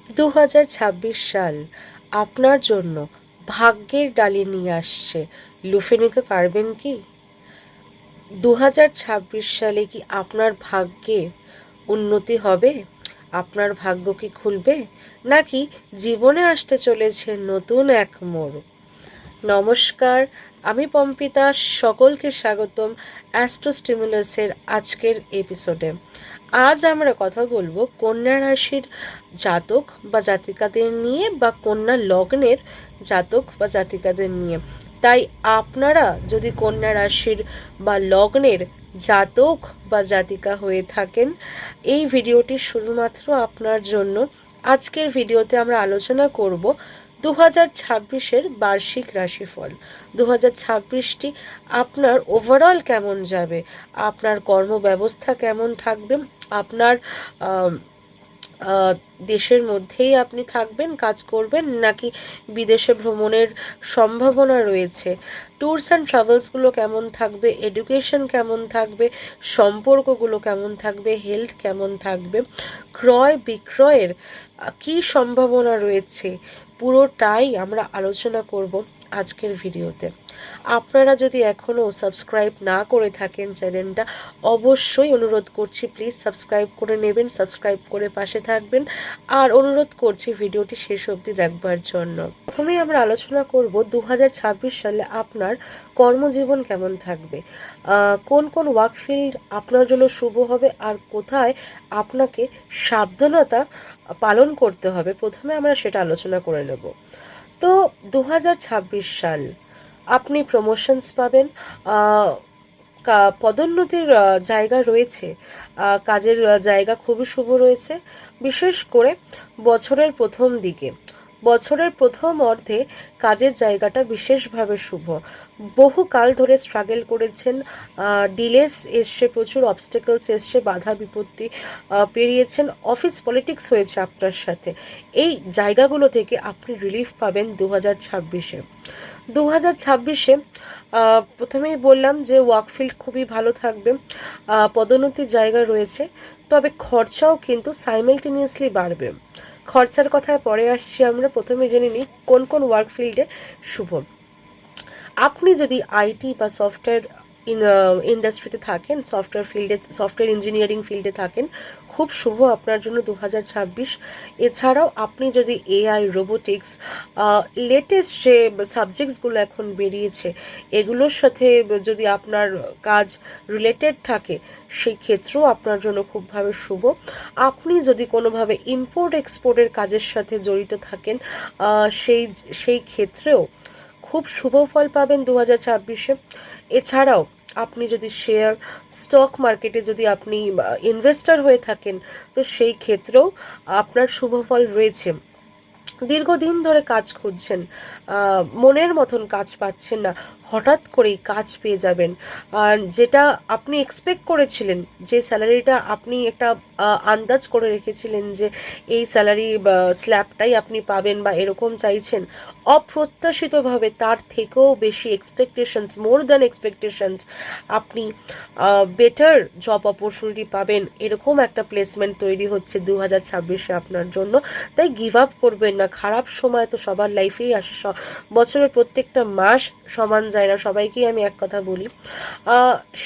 2026 সাল আপনার জন্য ভাগ্যের ডালি নিয়ে আসছে। লুফে নিতে পারবেন কি? 2026 সালে কি আপনার ভাগ্যে উন্নতি হবে? আপনার ভাগ্য কি খুলবে, নাকি জীবনে আসতে চলেছে নতুন এক মোড়? নমস্কার, আমি পম্পিতা। সকলকে স্বাগতম অ্যাস্ট্রো স্টিমুলাসের আজকের এপিসোডে। আজ আমরা কথা বলবো কন্যা রাশির জাতক বা জাতিকাদের নিয়ে, বা কন্যা লগ্নের জাতক বা জাতিকাদের নিয়ে। তাই আপনারা যদি কন্যা রাশির বা লগ্নের জাতক বা জাতিকা হয়ে থাকেন, এই ভিডিওটি শুধুমাত্র আপনার জন্য। আজকের ভিডিওতে আমরা আলোচনা করব 2026-এর বার্ষিক রাশিফল। 2026টি আপনার ওভারঅল কেমন যাবে, আপনার কর্মব্যবস্থা কেমন থাকবে, আপনার দেশের মধ্যেই আপনি থাকবেন, কাজ করবেন, নাকি বিদেশে ভ্রমণের সম্ভাবনা রয়েছে, ট্যুরস অ্যান্ড ট্রাভেলসগুলো কেমন থাকবে, এডুকেশন কেমন থাকবে, সম্পর্কগুলো কেমন থাকবে, হেলথ কেমন থাকবে, ক্রয় বিক্রয়ের কী সম্ভাবনা রয়েছে, পুরোটাই আমরা আলোচনা করব আজকের ভিডিওতে। আপনারা যদি এখনও সাবস্ক্রাইব না করে থাকেন চ্যানেলটা, অবশ্যই অনুরোধ করছি প্লিজ সাবস্ক্রাইব করে নেবেন, সাবস্ক্রাইব করে পাশে থাকবেন। আর অনুরোধ করছি ভিডিওটি শেষ অবধি দেখবার জন্য। প্রথমেই আমরা আলোচনা করব 2026 সালে আপনার কর্মজীবন কেমন থাকবে, কোন কোন ওয়ার্ক ফিল্ড আপনার জন্য শুভ হবে, আর কোথায় আপনাকে সাবধানতা পালন করতে হবে, প্রথমে আমরা সেটা আলোচনা করে নেব। তো 2026 সাল আপনি প্রমোশনস পাবেন, পদোন্নতির জায়গা রয়েছে, কাজের জায়গা খুবই শুভ রয়েছে। বিশেষ করে বছরের প্রথম দিকে, বছরের প্রথম অর্ধে কাজের জায়গাটা বিশেষভাবে শুভ। বহু কাল ধরে স্ট্রাগল করেছেন, ডিলেস এসছে, প্রচুর অবস্টেকলস এসছে, বাধা বিপত্তি পেরিয়েছেন, অফিস পলিটিক্স হয়েছে আপনার সাথে। এই জায়গাগুলো থেকে আপনি রিলিফ পাবেন 2026-এ। 2026-এ প্রথমেই বললাম যে ওয়ার্কফিল্ড খুবই ভালো থাকবে, পদোন্নতির জায়গা রয়েছে, তবে খরচাও কিন্তু সাইমেলটেনিয়াসলি বাড়বে। খরচার কথায় পরে আসছি আমরা, প্রথমে জেনে নিই কোন কোন ওয়ার্ক ফিল্ডে শুভ। আপনি যদি আইটি বা সফটওয়্যার ইন্ডাস্ট্রিতে থাকেন, সফটওয়্যার ইঞ্জিনিয়ারিং ফিল্ডে থাকেন, খুব শুভ আপনার জন্য 2026। এছাড়াও আপনি যদি এআই, রোবোটিক্স, লেটেস্ট যে সাবজেক্টসগুলো এখন বেরিয়েছে, এগুলোর সাথে যদি আপনার কাজ রিলেটেড থাকে, সেই ক্ষেত্রেও আপনার জন্য খুবভাবে শুভ। আপনি যদি কোনোভাবে ইম্পোর্ট এক্সপোর্টের কাজের সাথে জড়িত থাকেন, সেই ক্ষেত্রেও খুব শুভ ফল পাবেন 2026-এ। এছাড়াও আপনি যদি শেয়ার, স্টক মার্কেটে যদি আপনি ইনভেস্টর হয়ে থাকেন, তো সেই ক্ষেত্রেও আপনার শুভ ফল রয়েছে। দীর্ঘদিন ধরে কাজ খুঁজছেন, মনের মতন কাজ পাচ্ছেন না, হঠাৎ করেই কাজ পেয়ে যাবেন। আর যেটা আপনি এক্সপেক্ট করেছিলেন, যে স্যালারিটা আপনি একটা আন্দাজ করে রেখেছিলেন যে এই স্যালারি স্ল্যাবটাই আপনি পাবেন বা এরকম চাইছেন, অপ্রত্যাশিতভাবে তার থেকেও বেশি এক্সপেকটেশনস, মোর দ্যান এক্সপেকটেশনস, আপনি বেটার জব অপরচুনিটি পাবেন। এরকম একটা প্লেসমেন্ট তৈরি হচ্ছে 2026-এ আপনার জন্য। তাই গিভ আপ করবেন না। খারাপ সময় তো সবার লাইফেই আসে, বছরের প্রত্যেকটা মাস সমান যায় না, সবাইকেই আমি এক কথা বলি।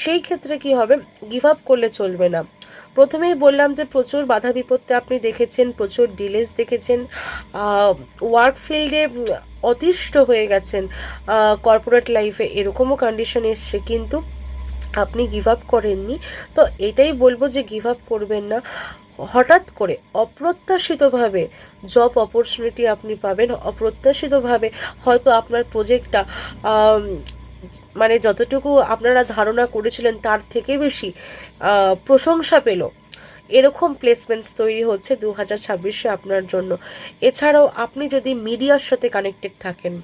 সেই ক্ষেত্রে কি হবে, গিভ আপ করলে চলবে না। প্রথমেই বললাম যে প্রচুর বাধা বিপত্তি আপনি দেখেছেন, প্রচুর ডিলেস দেখেছেন, ওয়ার্ক ফিল্ডে অতিষ্ঠ হয়ে গেছেন, কর্পোরেট লাইফে এরকমও কন্ডিশন এসছে, কিন্তু আপনি গিভ আপ করেননি। তো এটাই বলবো যে গিভ আপ করবেন না। হঠাৎ করে অপ্রত্যাশিতভাবে জব অপরচুনিটি আপনি পাবেন, অপ্রত্যাশিতভাবে হয়তো আপনার প্রজেক্টটা মানে যতটুকু আপনারা ধারণা করেছিলেন তার থেকে বেশি প্রশংসা পেল। এরকম প্লেসমেন্টস তৈরি হচ্ছে 2026-এ আপনার জন্য। এছাড়াও আপনি যদি মিডিয়ার সাথে কানেক্টেড থাকেন,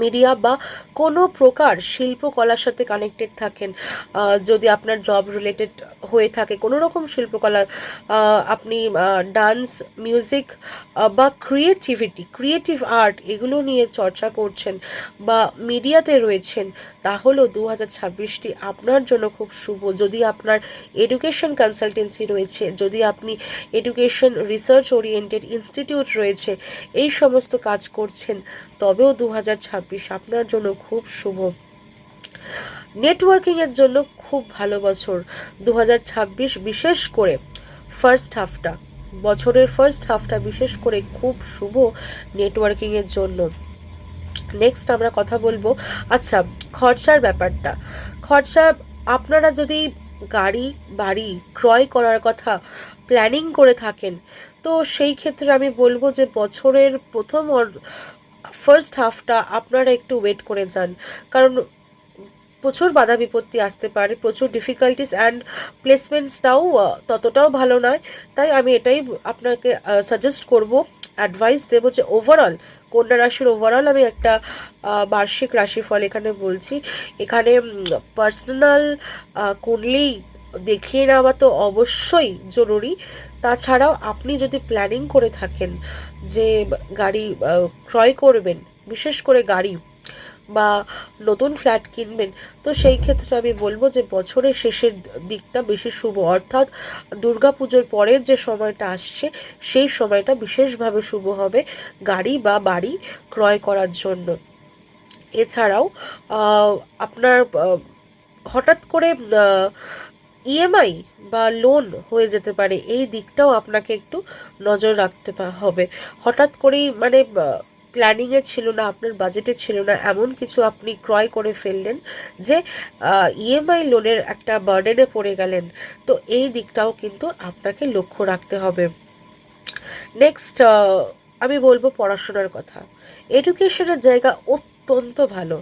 মিডিয়া বা কোনো প্রকার শিল্পকলার সাথে কানেক্টেড থাকেন, যদি আপনার জব রিলেটেড হয়ে থাকে কোনো রকম শিল্পকলা, আপনি ডান্স, মিউজিক বা ক্রিয়েটিভ আর্ট এগুলো নিয়ে চর্চা করছেন বা মিডিয়াতে রয়েছেন, তাহলেও 2026টি আপনার জন্য খুব শুভ। যদি আপনার এডুকেশন কনসালটেন্সি রয়েছে, যদি আপনি এডুকেশন রিসার্চ ওরিয়েন্টেড ইনস্টিটিউট রয়েছে, এই সমস্ত কাজ করছেন, তবেও 2026 আপনার জন্য খুব শুভ। নেটওয়ার্কিংয়ের জন্য খুব ভালো বছর 2026, বিশেষ করে ফার্স্ট হাফটা, বছরের ফার্স্ট হাফটা বিশেষ করে খুব শুভ নেটওয়ার্কিংয়ের জন্য। নেক্সট আমরা কথা বলবো, আচ্ছা, খরচার ব্যাপারটা। খরচা, আপনারা যদি গাড়ি বাড়ি ক্রয় করার কথা প্ল্যানিং করে থাকেন, তো সেই ক্ষেত্রে আমি বলবো যে বছরের প্রথম ফার্স্ট হাফটা আপনারা একটু ওয়েট করে যান, কারণ প্রচুর বাধা বিপত্তি আসতে পারে, প্রচুর ডিফিকাল্টিস অ্যান্ড প্লেসমেন্টসটাও ততটাও ভালো নয়। তাই আমি এটাই আপনাকে সাজেস্ট করব, অ্যাডভাইস দেবো যে ওভারঅল কন্যা রাশির ওভারঅল আমি একটা বার্ষিক রাশিফল এখানে বলছি। এখানে পার্সোনাল কুণ্ডলী দেখিয়ে নেওয়া তো অবশ্যই জরুরি। তাছাড়াও আপনি যদি প্ল্যানিং করে থাকেন যে গাড়ি ক্রয় করবেন, বিশেষ করে গাড়ি বা নতুন ফ্ল্যাট কিনবেন, তো সেই ক্ষেত্রে আমি বলবো যে বছরের শেষের দিকটা বেশি শুভ, অর্থাৎ দুর্গাপুজোর পরের যে সময়টা আসছে সেই সময়টা বিশেষভাবে শুভ হবে গাড়ি বা বাড়ি ক্রয় করার জন্য। এছাড়াও আপনার হঠাৎ করে ইএমআই বা লোন হয়ে যেতে পারে, এই দিকটাও আপনাকে একটু নজর রাখতে হবে। হঠাৎ করেই মানে প্ল্যানিংয়ে ছিল না, আপনার বাজেটে ছিল না, এমন কিছু আপনি ক্রয় করে ফেললেন যে ইএমআই লোনের একটা বার্ডেনে পড়ে গেলেন, তো এই দিকটাও কিন্তু আপনাকে লক্ষ্য রাখতে হবে। নেক্সট আমি বলবো পড়াশোনার কথা। এডুকেশনের জায়গা অত্যন্ত ভালো,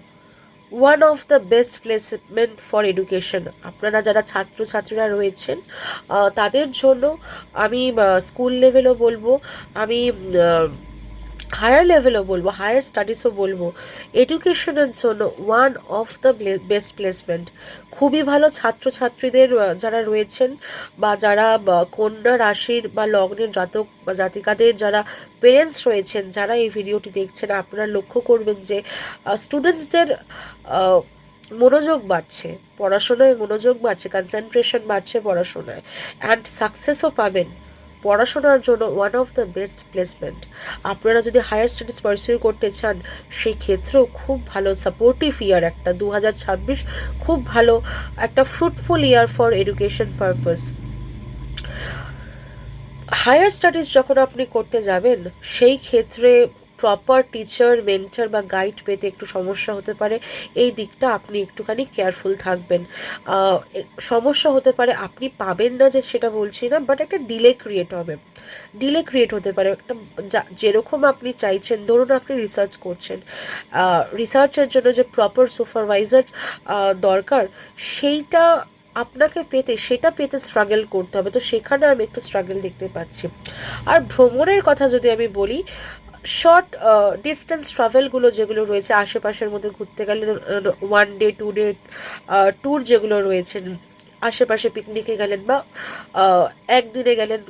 one of the best placement for education. আপনারা যারা ছাত্রছাত্রীরা রয়েছেন তাদের জন্য আমি স্কুল লেভেলও বলবো, আমি হায়ার লেভেলও বলবো, হায়ার স্টাডিজও বলবো, এডুকেশনের জন্য one of the best placement. খুবই ভালো ছাত্রছাত্রীদের যারা রয়েছেন বা যারা কন্যা রাশির বা লগ্নের জাতক বা জাতিকাদের যারা পেরেন্টস রয়েছেন, যারা এই ভিডিওটি দেখছেন, আপনারা লক্ষ্য করবেন যে স্টুডেন্টসদের মনোযোগ বাড়ছে, পড়াশোনায় মনোযোগ বাড়ছে, কনসেন্ট্রেশন বাড়ছে পড়াশোনায়, অ্যান্ড সাকসেসও পাবেন। পড়াশোনার জন্য one of the best placement. আপনারা যদি হায়ার স্টাডিজ পারসিউ করতে চান, সেই ক্ষেত্রেও খুব ভালো সাপোর্টিভ ইয়ার একটা 2026, খুব ভালো একটা fruitful year for education purpose. Higher studies যখন আপনি করতে যাবেন, সেই ক্ষেত্রে প্রপার টিচার, মেন্টর বা গাইড পেতে একটু সমস্যা হতে পারে, এই দিকটা আপনি একটুখানি কেয়ারফুল থাকবেন। সমস্যা হতে পারে, আপনি পাবেন না যে সেটা বলছি না, বাট একটা ডিলে ক্রিয়েট হবে, ডিলে ক্রিয়েট হতে পারে একটা, যেরকম আপনি চাইছেন। ধরুন আপনি রিসার্চ করছেন, রিসার্চের জন্য যে প্রপার সুপারভাইজার দরকার, সেইটা আপনাকে পেতে, সেটা পেতে স্ট্রাগল করতে হবে, তো সেখানে আমি একটু স্ট্রাগল দেখতে পাচ্ছি। আর ভ্রমণের কথা যদি আমি বলি, শর্ট ডিস্টেন্স ট্রাভেলগুলো যেগুলো রয়েছে আশেপাশের মধ্যে ঘুরতে গেলে, 1 ডে 2 ডে ট্যুর যেগুলো রয়েছে, আশেপাশে পিকনিকে গেলেন বা একদিনে গেলেন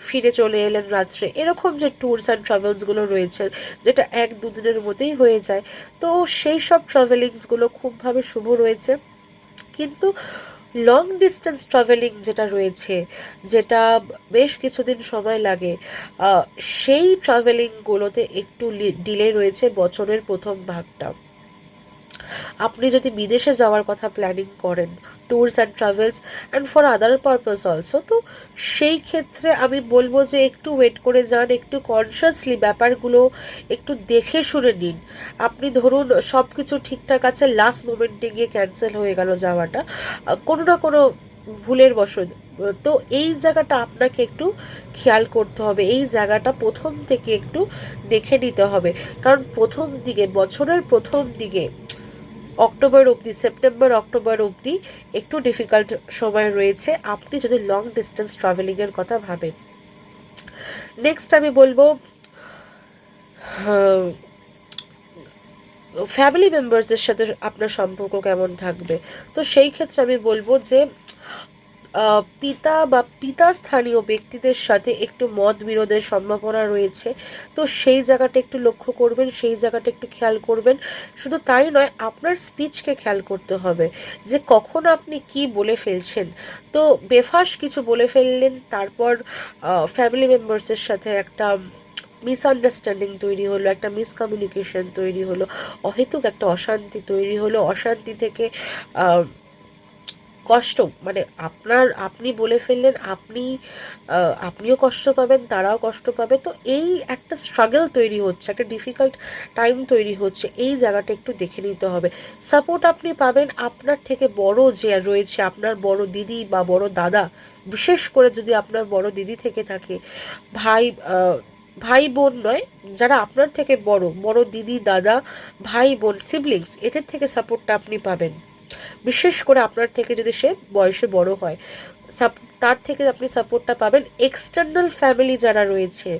ফিরে চলে এলেন রাত্রে, এরকম যে ট্যুরস অ্যান্ড ট্রাভেলসগুলো রয়েছে, যেটা 1-2 দিনের মধ্যেই হয়ে যায়, তো সেই সব ট্রাভেলিংসগুলো খুবভাবে শুভ রয়েছে। কিন্তু লং ডিস্টেন্স ট্রাভেলিং যেটা রয়েছে, যেটা বেশ কিছুদিন সময় লাগে, সেই ট্রাভেলিংগুলোতে একটু ডিলে রয়েছে বছরের প্রথম ভাগটা। আপনি যদি বিদেশে যাওয়ার কথা প্ল্যানিং করেন, tours and travels and for other purpose also, তো সেই ক্ষেত্রে আমি বলবো যে একটু ওয়েট করে যান, একটু কনসিয়াসলি ব্যাপারগুলো একটু দেখে শুনে নিন। আপনি ধরুন সব কিছু ঠিকঠাক আছে, লাস্ট মোমেন্টে গিয়ে ক্যান্সেল হয়ে গেল যাওয়াটা কোনো না কোনো ভুলের বশত, তো এই জায়গাটা আপনাকে একটু খেয়াল করতে হবে, এই জায়গাটা প্রথম থেকে একটু দেখে নিতে হবে। কারণ প্রথম দিকে, বছরের প্রথম দিকে অক্টোবর অবধি, সেপ্টেম্বর অক্টোবর অবধি একটু ডিফিকাল্ট সময় রয়েছে আপনি যদি লং ডিস্টেন্স ট্রাভেলিংয়ের কথা ভাবেন। নেক্সট আমি বলবো ফ্যামিলি মেম্বার্সদের সাথে আপনার সম্পর্ক কেমন থাকবে, তো সেই ক্ষেত্রে আমি বলবো যে পিতা বা পিতা স্থানীয় ব্যক্তিদের সাথে একটু মতবিরোধের সম্ভাবনা রয়েছে। তো সেই জায়গাটা একটু লক্ষ্য করবেন, সেই জায়গাটা একটু খেয়াল করবেন। শুধু তাই নয়, আপনার স্পিচকে খেয়াল করতে হবে যে কখন আপনি কি বলে ফেলছেন। তো বেফাঁস কিছু বলে ফেললেন, তারপর ফ্যামিলি মেম্বার্সের সাথে একটা মিসআন্ডারস্ট্যান্ডিং তৈরি হলো, একটা মিসকমিউনিকেশন তৈরি হলো, অহেতুক একটা অশান্তি তৈরি হলো। অশান্তি থেকে কষ্ট, মানে আপনি বলে ফেললেন, আপনিও কষ্ট পাবেন, তারাও কষ্ট পাবে। তো এই একটা স্ট্রাগল তৈরি হচ্ছে, একটা ডিফিকাল্ট টাইম তৈরি হচ্ছে। এই জায়গাটা একটু দেখে নিতে হবে। সাপোর্ট আপনি পাবেন আপনার থেকে বড় যে রয়েছে, আপনার বড় দিদি বা বড় দাদা, বিশেষ করে যদি আপনার বড় দিদি থেকে থাকে, ভাই ভাই বোন নয়, যারা আপনার থেকে বড় বড় দিদি দাদা ভাই বোন সিবলিংস, এদের থেকে সাপোর্টটা আপনি পাবেন। বিশেষ করে আপনার থেকে যদি সে বয়সে বড় হয়, তার থেকে আপনি সাপোর্টটা পাবেন। এক্সটার্নাল ফ্যামিলি যারা রয়েছে,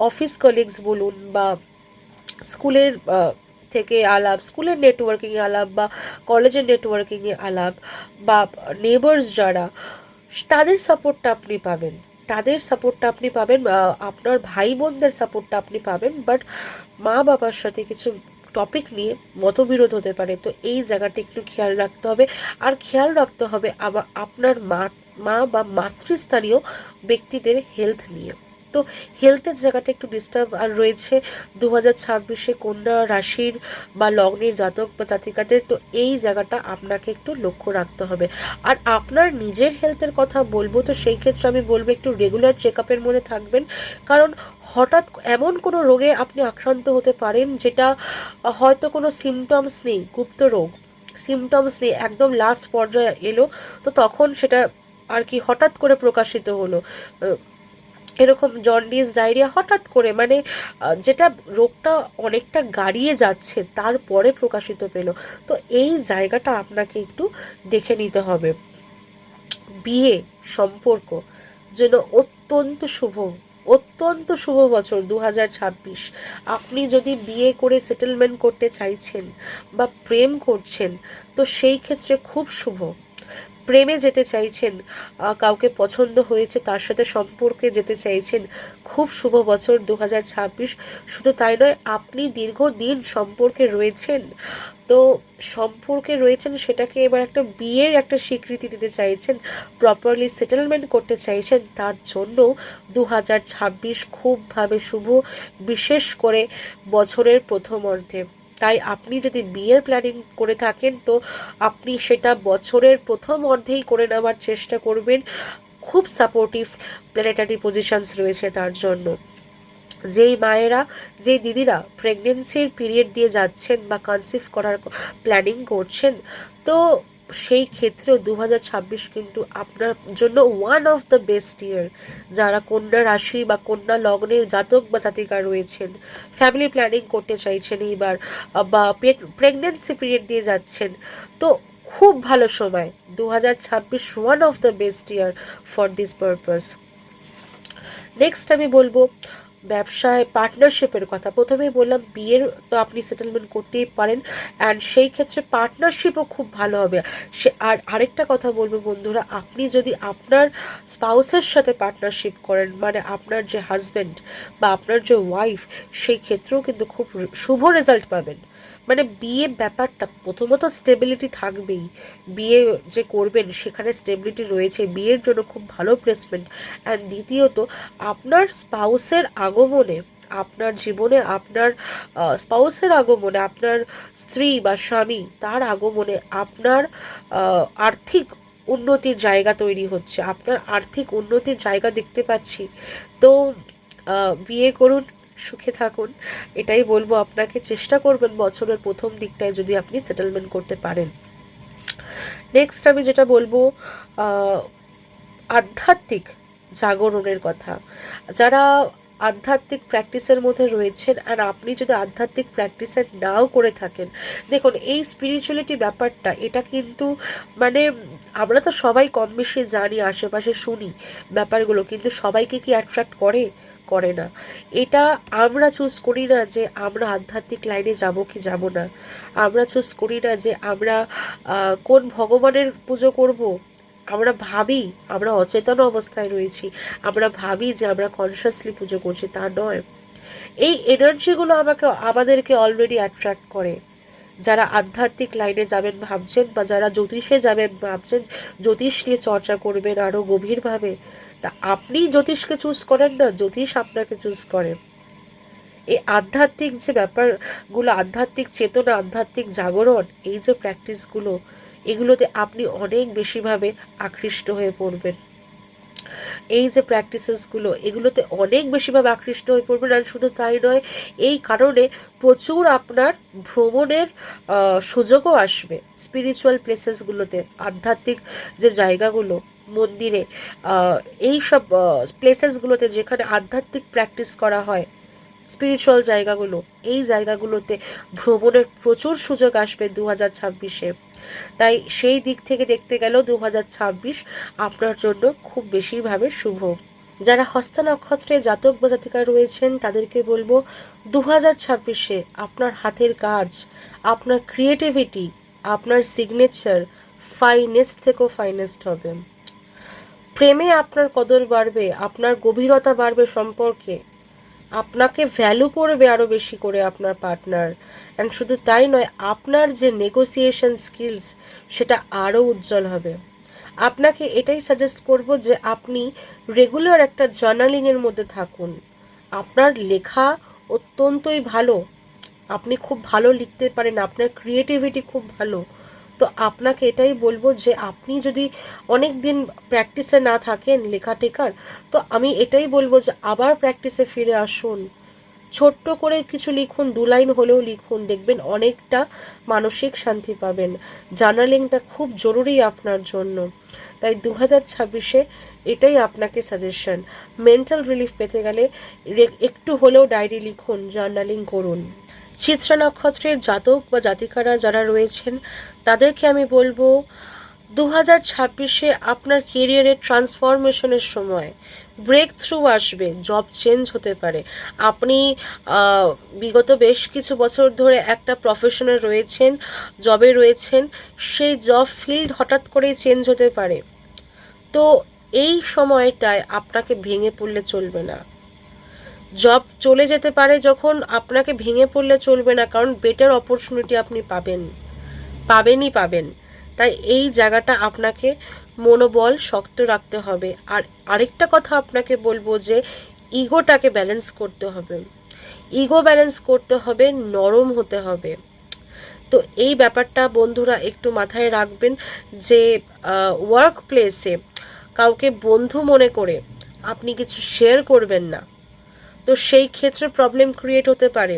অফিস কলিগস বলুন বা স্কুলের থেকে আলাপ, স্কুলের নেটওয়ার্কিংয়ে আলাপ বা কলেজের নেটওয়ার্কিংয়ে আলাপ বা নেবার্স যারা, তাদের সাপোর্টটা আপনি পাবেন। তাদের সাপোর্টটা আপনি পাবেন, আপনার ভাই বোনদের সাপোর্টটা আপনি পাবেন। বাট মা বাবার সাথে কিছু টপিক নিয়ে মতবিরোধ হতে পারে। তো এই জায়গাটা একটু খেয়াল রাখতে হবে। আর খেয়াল রাখতে হবে আবার আপনার মা বা মাতৃস্থানীয় ব্যক্তিদের হেলথ নিয়ে। তো হেলথের জায়গাটা একটু ডিস্টার্ব আর রয়েছে 2026-এ কন্যা রাশির বা লগ্নের জাতক বা জাতিকাদের। তো এই জায়গাটা আপনাকে একটু লক্ষ্য রাখতে হবে। আর আপনার নিজের হেলথের কথা বলবো, তো সেই ক্ষেত্রে আমি বলবো একটু রেগুলার চেক আপের মধ্যে থাকবেন। কারণ হঠাৎ এমন কোনো রোগে আপনি আক্রান্ত হতে পারেন যেটা হয়তো কোনো সিমটমস নেই, গুপ্ত রোগ, সিমটমস নেই, একদম লাস্ট পর্যায়ে এলো, তো তখন সেটা আর কি হঠাৎ করে প্রকাশিত হলো। এরকম জন্ডিস ডায়রিয়া হঠাৎ করে, মানে যেটা রোগটা অনেকটা গাড়িয়ে যাচ্ছে তারপরে প্রকাশিত পেল। তো এই জায়গাটা আপনাকে একটু দেখে নিতে হবে। বিয়ে সম্পর্ক জন্য অত্যন্ত শুভ, অত্যন্ত শুভ বছর 2026। আপনি যদি বিয়ে করে সেটেলমেন্ট করতে চাইছেন বা প্রেম করছেন, তো সেই ক্ষেত্রে খুব শুভ। প্রেমে যেতে চাইছেন, কাউকে পছন্দ হয়েছে তার সাথে সম্পর্কে যেতে চাইছেন, খুব শুভ বছর 2026। শুধু তাই নয়, আপনি দীর্ঘদিন সম্পর্কে রয়েছেন, তো সম্পর্কে রয়েছেন সেটাকে এবার একটা বিয়ের একটা স্বীকৃতি দিতে চাইছেন, প্রপারলি সেটেলমেন্ট করতে চাইছেন, তার জন্য 2026 খুবভাবে শুভ, বিশেষ করে বছরের প্রথম অর্ধে। তাই আপনি যদি বিয়ের প্ল্যানিং করে থাকেন, তো আপনি সেটা বছরের প্রথম অর্ধেই করে নেওয়ার চেষ্টা করবেন। খুব সাপোর্টিভ প্ল্যানেটারি পজিশনস রয়েছে তার জন্য। যেই মায়েরা, যেই দিদিরা প্রেগনেন্সির পিরিয়ড দিয়ে যাচ্ছেন বা কনসিভ করার প্ল্যানিং করছেন, তো সেই ক্ষেত্রেও 2026 কিন্তু আপনার জন্য ওয়ান অফ দ্য বেস্ট ইয়ার। যারা কন্যা রাশি বা কন্যা লগ্নের জাতক বা জাতিকা রয়েছেন, ফ্যামিলি প্ল্যানিং করতে চাইছেন এইবার, বা প্রেগনেন্সি পিরিয়ড দিয়ে যাচ্ছেন, তো খুব ভালো সময় 2026, one of the best year for this purpose. Next আমি বলবো ব্যবসায় পার্টনারশিপের কথা। প্রথমেই বললাম বিয়ের তো আপনি সেটেলমেন্ট করতেই পারেন, অ্যান্ড সেই ক্ষেত্রে পার্টনারশিপও খুব ভালো হবে। আর আরেকটা কথা বলবো বন্ধুরা, আপনি যদি আপনার স্পাউসের সাথে পার্টনারশিপ করেন, মানে আপনার যে হাজব্যান্ড বা আপনার যে ওয়াইফ, সেই ক্ষেত্রেও কিন্তু খুব শুভ রেজাল্ট পাবেন। মানে বিয়ে ব্যাপারটা প্রথমত স্টেবিলিটি থাকবেই, বিয়ে যে করবেন সেখানে স্টেবিলিটি রয়েছে, বিয়ের জন্য খুব ভালো প্লেসমেন্ট। অ্যান্ড দ্বিতীয়ত আপনার স্পাউসের আগমনে, আপনার জীবনে আপনার স্পাউসের আগমনে, আপনার স্ত্রী বা স্বামী তার আগমনে আপনার আর্থিক উন্নতির জায়গা তৈরি হচ্ছে, আপনার আর্থিক উন্নতির জায়গা দেখতে পাচ্ছি। তো বিয়ে করুন, সুখে থাকুন, এটাই বলবো আপনাকে। চেষ্টা করবেন বছরের প্রথম দিকটায় যদি আপনি সেটেলমেন্ট করতে পারেন। নেক্সট আমি যেটা বলবো, আধ্যাত্মিক জাগরণের কথা। যারা আধ্যাত্মিক প্র্যাকটিসের মধ্যে রয়েছেন, আর আপনি যদি আধ্যাত্মিক প্র্যাকটিসের নাও করে থাকেন, দেখুন এই স্পিরিচুয়ালিটি ব্যাপারটা, এটা কিন্তু মানে আমরা তো সবাই কম বেশি জানি, আশেপাশে শুনি ব্যাপারগুলো, কিন্তু সবাইকে কি অ্যাট্রাক্ট করে? করে না। এটা আমরা চুজ করি না যে আমরা আধ্যাত্মিক লাইনে যাব কি যাব না। আমরা চুজ করি না যে আমরা কোন ভগবানের পুজো করব, আমরা ভাবি আমরা অচেতন অবস্থায় রয়েছি, আমরা ভাবি যে আমরা কনসিয়াসলি পুজো করছি, তা নয়। এই এনার্জিগুলো আমাদেরকে অলরেডি অ্যাট্রাক্ট করে। যারা আধ্যাত্মিক লাইনে যাবেন ভাবছেন, বা যারা জ্যোতিষে যাবেন ভাবছেন, জ্যোতিষ নিয়ে চর্চা করবেন আরও গভীরভাবে, তা আপনি জ্যোতিষকে চুজ করেন না, জ্যোতিষ আপনাকে চুজ করে। এই আধ্যাত্মিক যে ব্যাপারগুলো, আধ্যাত্মিক চেতনা, আধ্যাত্মিক জাগরণ, এই যে প্র্যাকটিসগুলো, এগুলোতে আপনি অনেক বেশিভাবে আকৃষ্ট হয়ে পড়বেন। এই যে প্র্যাকটিসেসগুলো, এগুলোতে অনেক বেশিভাবে আকৃষ্ট হয়ে পড়বেন। আর শুধু তাই নয়, এই কারণে প্রচুর আপনার ভ্রমণের সুযোগও আসবে স্পিরিচুয়াল প্লেসেসগুলোতে, আধ্যাত্মিক যে জায়গাগুলো, মন্দিরে, এই সব প্লেসেসগুলোতে যেখানে আধ্যাত্মিক প্র্যাকটিস করা হয়, স্পিরিচুয়াল জায়গাগুলো, এই জায়গাগুলোতে ভ্রমণের প্রচুর সুযোগ আসবে 2026-এ। তাই সেই দিক থেকে দেখতে গেলেও 2026 আপনার জন্য খুব বেশিভাবে শুভ। যারা হস্তা নক্ষত্রে জাতক বা জাতিকা রয়েছেন তাদেরকে বলবো, 2026-এ আপনার হাতের কাজ, আপনার ক্রিয়েটিভিটি, আপনার সিগনেচার ফাইনেস্ট থেকেও ফাইনেস্ট হবে। প্রেমে আপনার কদর বাড়বে, আপনার গভীরতা বাড়বে সম্পর্কে, আপনাকে ভ্যালু করবে আরও বেশি করে আপনার পার্টনার। অ্যান্ড শুধু তাই নয়, আপনার যে নেগোসিয়েশন স্কিলস সেটা আরও উজ্জ্বল হবে। আপনাকে এটাই সাজেস্ট করব যে আপনি রেগুলার একটা জার্নালিংয়ের মধ্যে থাকুন। আপনার লেখা অত্যন্তই ভালো, আপনি খুব ভালো লিখতে পারেন, আপনার ক্রিয়েটিভিটি খুব ভালো। তো আপনাকে এটাই বলবো যে আপনি যদি অনেক দিন প্র্যাকটিসে না থাকেন লেখা টেখার, তো আমি এটাই বলবো যে আবার প্র্যাকটিসে ফিরে আসুন। ছোট্ট করে কিছু লিখুন, 2 লাইন হলেও লিখুন, দেখবেন অনেকটা মানসিক শান্তি পাবেন। জার্নালিংটা খুব জরুরি আপনার জন্য। তাই 2026-এ এটাই আপনাকে সাজেশন। মেন্টাল রিলিফ পেতে গেলে একটু হলেও ডায়েরি লিখুন, জার্নালিং করুন। চিত্রা নক্ষত্রের জাতক বা জাতিকারা যারা রয়েছেন তাদেরকে আমি বলবো, 2026-এ আপনার কেরিয়ারের ট্রান্সফরমেশনের সময়, ব্রেক থ্রু আসবে, জব চেঞ্জ হতে পারে। আপনি বিগত বেশ কিছু বছর ধরে একটা প্রফেশনে রয়েছেন, জবে রয়েছেন, সেই জব ফিল্ড হঠাৎ করেই চেঞ্জ হতে পারে। তো এই সময়টায় আপনাকে ভেঙে পড়লে চলবে না। জব চলে যেতে পারে যখন, আপনাকে ভেঙে পড়লে চলবে না, কারণ বেটার অপরচুনিটি আপনি পাবেন। তাই এই জায়গাটা আপনাকে মনোবল শক্ত রাখতে হবে। আর আরেকটা কথা আপনাকে বলবো যে ইগোটাকে ব্যালেন্স করতে হবে। ইগো ব্যালেন্স করতে হবে, নরম হতে হবে। তো এই ব্যাপারটা বন্ধুরা একটু মাথায় রাখবেন যে ওয়ার্ক প্লেসে কাউকে বন্ধু মনে করে আপনি কিছু শেয়ার করবেন না। তো সেই ক্ষেত্রে প্রবলেম ক্রিয়েট হতে পারে।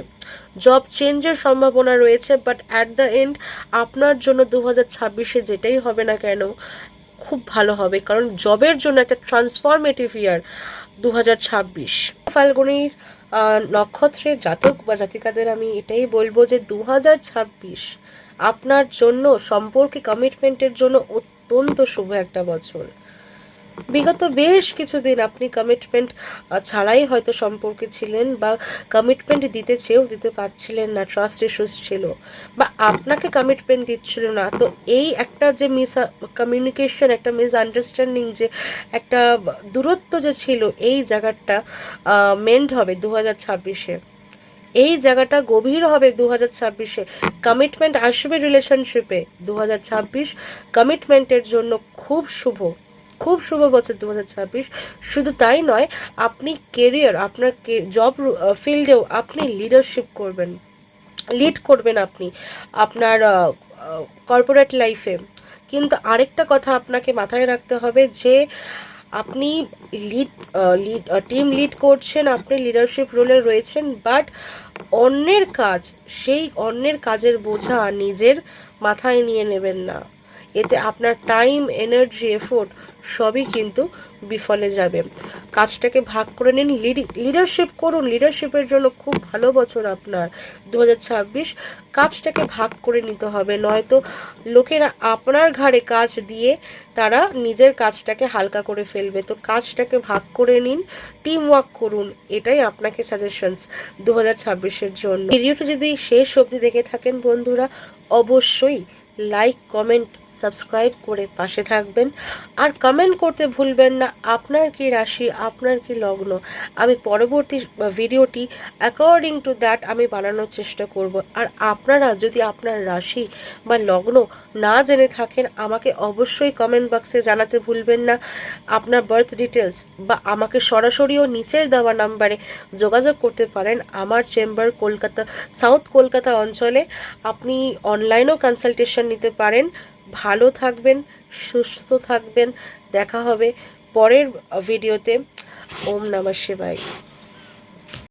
জব চেঞ্জের সম্ভাবনা রয়েছে, বাট অ্যাট দ্য এন্ড আপনার জন্য 2026-এ যেটাই হবে না কেন খুব ভালো হবে, কারণ জবের জন্য একটা ট্রান্সফরমেটিভ ইয়ার 2026। ফাল্গুনির নক্ষত্রের জাতক বা জাতিকাদের আমি এটাই বলবো যে 2026 আপনার জন্য সম্পর্কে কমিটমেন্টের জন্য অত্যন্ত শুভ একটা বছর। বিগত বেশ কিছুদিন আপনি কমিটমেন্ট ছাড়াই হয়তো সম্পর্কে ছিলেন, বা কমিটমেন্ট দিতে চেয়েও দিতে পারছিলেন না, ট্রাস্ট ইস্যুস ছিল, বা আপনাকে কমিটমেন্ট দিচ্ছিল না। তো এই একটা যে কমিউনিকেশন, একটা মিসআন্ডারস্ট্যান্ডিং, যে একটা দূরত্ব যে ছিল, এই জায়গাটা মেন্ড হবে 2026-এ। এই জায়গাটা গভীর হবে 2026-এ। কমিটমেন্ট আসবে রিলেশনশিপে। 2026 কমিটমেন্টের জন্য খুব শুভ বছর 2026। শুধু তাই নয়, আপনি কেরিয়ার, আপনার জব ফিল্ডেও আপনি লিড করবেন আপনি আপনার কর্পোরেট লাইফে। কিন্তু আরেকটা কথা আপনাকে মাথায় রাখতে হবে যে আপনি টিম লিড করছেন, আপনি লিডারশিপ রোলে রয়েছেন, বাট সেই অন্যের কাজের বোঝা নিজের মাথায় নিয়ে নেবেন না। এতে আপনার টাইম, এনার্জি, এফোর্ট সবই কিন্তু বিফলে যাবে। কাজটাকে ভাগ করে নিন, লিডারশিপ করুন। লিডারশিপের জন্য খুব ভালো বছর আপনার 2026। কাজটাকে ভাগ করে নিতে হবে, নয়তো লোকেরা আপনার ঘাড়ে কাজ দিয়ে তারা নিজের কাজটাকে হালকা করে ফেলবে। তো কাজটাকে ভাগ করে নিন, টিম ওয়ার্ক করুন, এটাই আপনাকে সাজেশনস 2026-এর জন্য। ভিডিওটা যদি শেষ অবধি দেখে থাকেন বন্ধুরা, অবশ্যই লাইক, কমেন্ট, সাবস্ক্রাইব করে পাশে থাকবেন। আর কমেন্ট করতে ভুলবেন না আপনার কি রাশি, আপনার কি লগ্ন। আমি পরবর্তী ভিডিওটি অ্যাকর্ডিং টু দ্যাট আমি বানানোর চেষ্টা করব। আর আপনারা যদি আপনার রাশি বা লগ্ন না জেনে থাকেন আমাকে অবশ্যই কমেন্ট বক্সে জানাতে ভুলবেন না। আপনার বার্থ ডিটেলস বা আমাকে সরাসরিও নিচের দেওয়া নাম্বারে যোগাযোগ করতে পারেন। আমার চেম্বার কলকাতা, সাউথ কলকাতা অঞ্চলে। আপনি অনলাইনেও কনসালটেশন নিতে পারেন। ভালো থাকবেন, সুস্থ থাকবেন। দেখা হবে পরের ভিডিওতে। ওম নমঃ শিবায়।